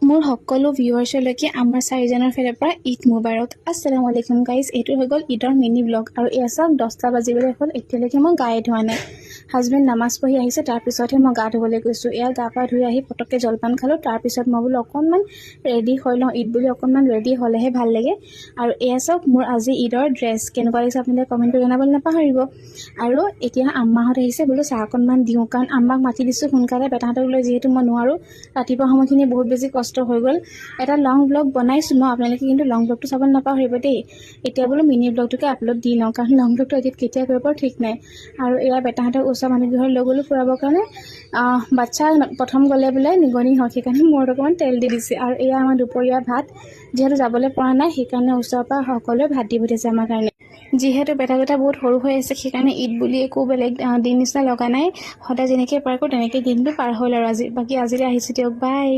মোৰ সকলো ভিউৱাৰ্ছলৈকে আমাৰ চাৰিজনৰ ফালৰ পৰা ঈদ মুবাৰক। আসসালামু আলাইকুম গাইজ। এইটো হৈ গ'ল ঈদৰ মিনি ব্লগ আৰু এয়া চাওক 10টা বাজিবলৈ হ'ল, এতিয়ালৈকে মই গায়ে ধোৱা নাই। হাজবেণ্ড নামাজ পঢ়ি আহিছে, তাৰপিছতহে মই গা ধুবলৈ গৈছোঁ। এয়া গা পা ধুই আহি পটককৈ জলপান খালোঁ, তাৰপিছত মই বোলো অকণমান ৰেডি হৈ লওঁ, ঈদ বুলি অকণমান ৰেডি হ'লেহে ভাল লাগে। আৰু এয়া চাওক মোৰ আজি ঈদৰ ড্ৰেছ কেনেকুৱা লাগিছে আপোনালোকে কমেণ্ট কৰি জনাবলৈ নাপাহৰিব। আৰু এতিয়া আম্মাহঁত আহিছে, বোলো চাহ অকণমান দিওঁ, কাৰণ আম্মাক মাতি দিছোঁ সোনকালে বেটাহঁতক লৈ, যিহেতু মই নোৱাৰোঁ। ৰাতিপুৱা সময়খিনি বহুত বেছি কষ্ট হৈ গ'ল। এটা লং ব্লগ বনাইছোঁ মই, আপোনালোকে কিন্তু লং ব্লগটো চাবলৈ নাপাহৰিব দেই। এতিয়া বোলো মিনি ব্লগটোকে আপলোড দি লওঁ, কাৰণ লং ব্লগটো এডিট কেতিয়া কৰিব ঠিক নাই। আৰু এয়া বেটাহঁতক ওচৰৰ মানুহকেইঘৰ লৈ গ'লোঁ ফুৰাবৰ কাৰণে। বাচ্ছা প্ৰথম গ'লে বোলে নিগনি হয়, সেইকাৰণে মূৰত অকণমান তেল দি দিছে। আৰু এয়া আমাৰ দুপৰীয়া ভাত, যিহেতু যাবলৈ পৰা নাই সেইকাৰণে ওচৰৰ পৰা সকলোৱে ভাত দি পঠিয়াইছে আমাৰ কাৰণে। যিহেতু বেটাকেইটা বহুত সৰু হৈ আছে, সেইকাৰণে ঈদ বুলি একো বেলেগ দিন নিচিনা লগা নাই। সদায় যেনেকৈ পাৰ কৰোঁ তেনেকৈ দিনটো পাৰ হ'ল আৰু আজি। বাকী আজিলৈ আহিছোঁ দিয়ক, বাই।